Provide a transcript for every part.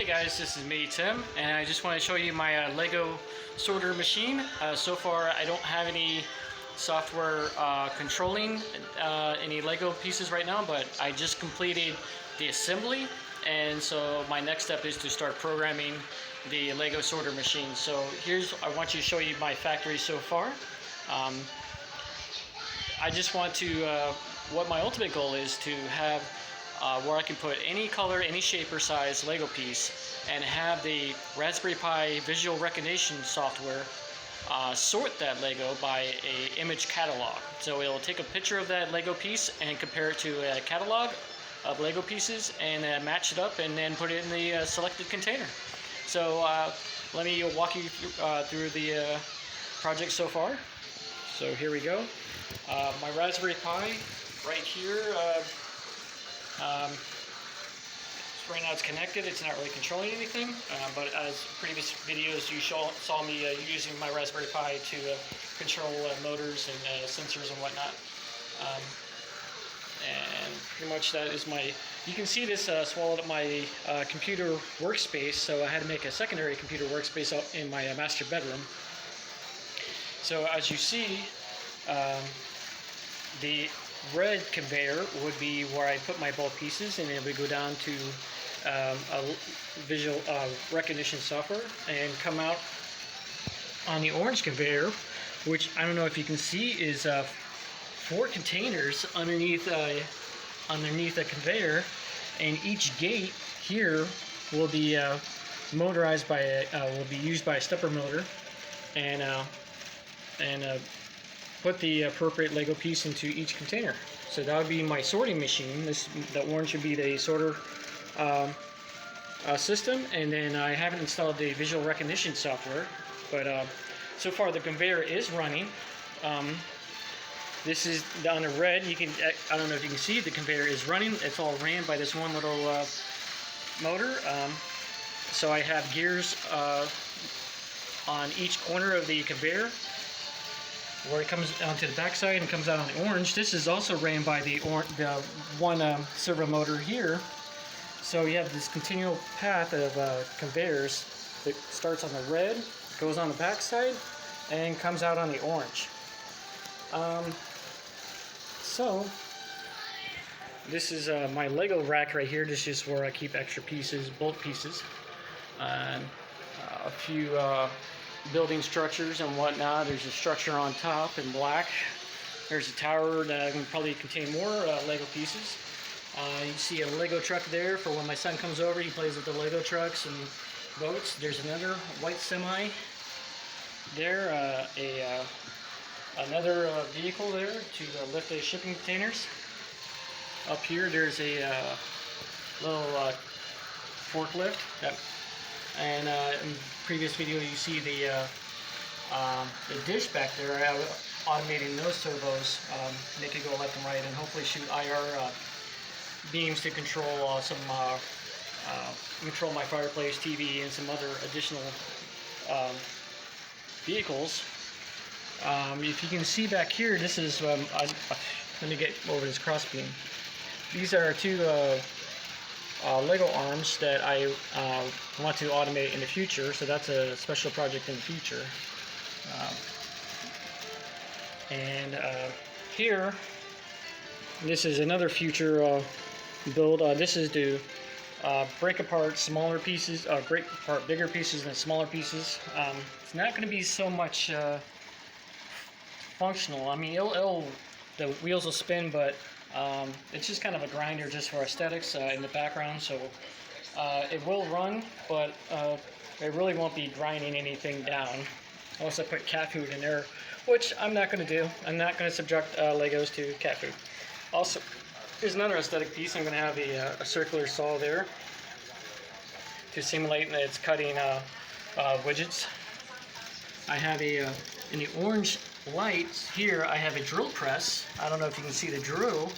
Hey guys, this is me, Tim, and I just want to show you my Lego sorter machine. So far, I don't have any software controlling any Lego pieces right now, but I just completed the assembly, and so my next step is to start programming the Lego sorter machine. So I want to show you my factory so far. I just want to, what my ultimate goal is to have where I can put any color, any shape or size Lego piece and have the Raspberry Pi visual recognition software sort that Lego by a image catalog. So it'll take a picture of that Lego piece and compare it to a catalog of Lego pieces and match it up and then put it in the selected container. So let me walk you through the project so far. So here we go. My Raspberry Pi right here. Right now it's connected, it's not really controlling anything, but as previous videos you saw me using my Raspberry Pi to control motors and sensors and whatnot. And pretty much that is you can see this swallowed up my computer workspace, so I had to make a secondary computer workspace out in my master bedroom. So as you see, the red conveyor would be where I put my bulk pieces, and it would go down to a visual recognition software and come out on the orange conveyor, which I don't know if you can see is 4 containers underneath the conveyor, and each gate here will be motorized by will be used by a stepper motor, and put the appropriate Lego piece into each container. So that would be my sorting machine. The orange would be the sorter system, and then I haven't installed the visual recognition software, but so far the conveyor is running. This is on the red. I don't know if you can see, the conveyor is running. It's all ran by this one little motor. So I have gears on each corner of the conveyor, where it comes onto the backside and comes out on the orange. This is also ran by the one servo motor here. So you have this continual path of conveyors that starts on the red, goes on the backside, and comes out on the orange. So this is my Lego rack right here. This is where I keep extra pieces, bulk pieces, and a few building structures and whatnot. There's a structure on top in black. There's a tower that can probably contain more Lego pieces. You see a Lego truck there for when my son comes over. He plays with the Lego trucks and boats. There's another white semi there, another vehicle there to lift the shipping containers. Up here there's a little forklift. And in the previous video you see the dish back there. I have automating those turbos. They could go left and right and hopefully shoot IR beams to control control my fireplace, TV, and some other additional vehicles. If you can see back here, this is let me get over this cross beam. These are 2 Lego arms that I want to automate in the future, so that's a special project in the future. Here, this is another future build. This is to break apart smaller pieces, break apart bigger pieces than smaller pieces. It's not going to be so much functional. I mean, the wheels will spin, but it's just kind of a grinder just for aesthetics in the background. So it will run, but it really won't be grinding anything down. I also put cat food in there, which I'm not going to do. I'm not going to subject Legos to cat food. Also, here's another aesthetic piece. I'm going to have a circular saw there to simulate that it's cutting widgets. I have in the orange lights here, I have a drill press. I don't know if you can see the drill.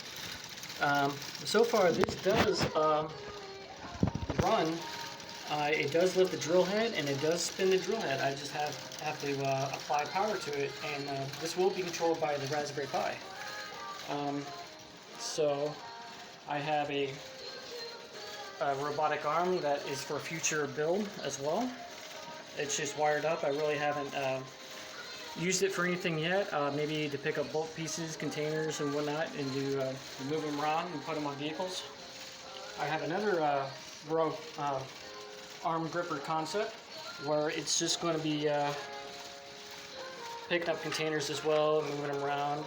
So far this does run. It does lift the drill head and it does spin the drill head. I just have to apply power to it, and this will be controlled by the Raspberry Pi. So I have a robotic arm that is for future build as well. It's just wired up. I really haven't used it for anything yet. Maybe to pick up bulk pieces, containers, and whatnot, and to move them around and put them on vehicles. I have another arm gripper concept where it's just going to be picking up containers as well, moving them around.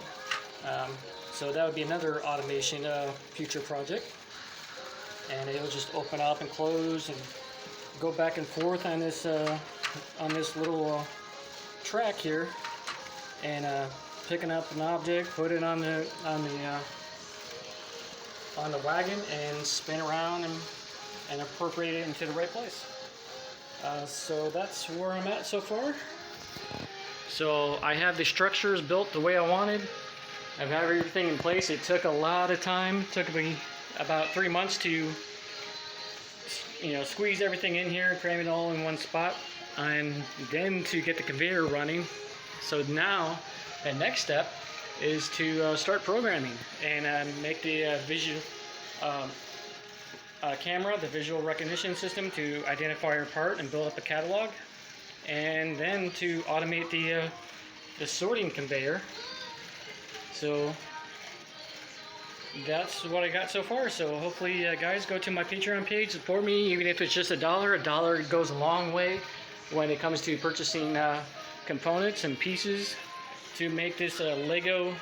So that would be another automation future project. And it'll just open up and close and go back and forth on this little track here, and picking up an object, put it on the wagon, and spin around and appropriate it into the right place. So that's where I'm at so far. So I have the structures built the way I wanted. I've had everything in place. It took a lot of time. It took me about 3 months to, squeeze everything in here, cram it all in one spot, and then to get the conveyor running. So now the next step is to start programming and make the visual camera, the visual recognition system, to identify our part and build up a catalog, and then to automate the sorting conveyor. So that's what I got so far. So hopefully, guys, go to my Patreon page, support me, even if it's just $1. $1 goes a long way when it comes to purchasing components and pieces to make this Lego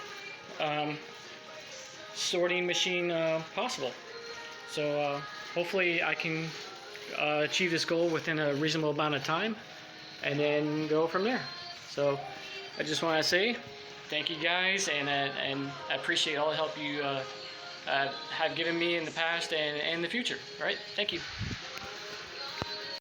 sorting machine possible. So hopefully I can achieve this goal within a reasonable amount of time, and then go from there. So I just want to say thank you, guys, and I appreciate all the help you have given me in the past and in the future. All right, thank you.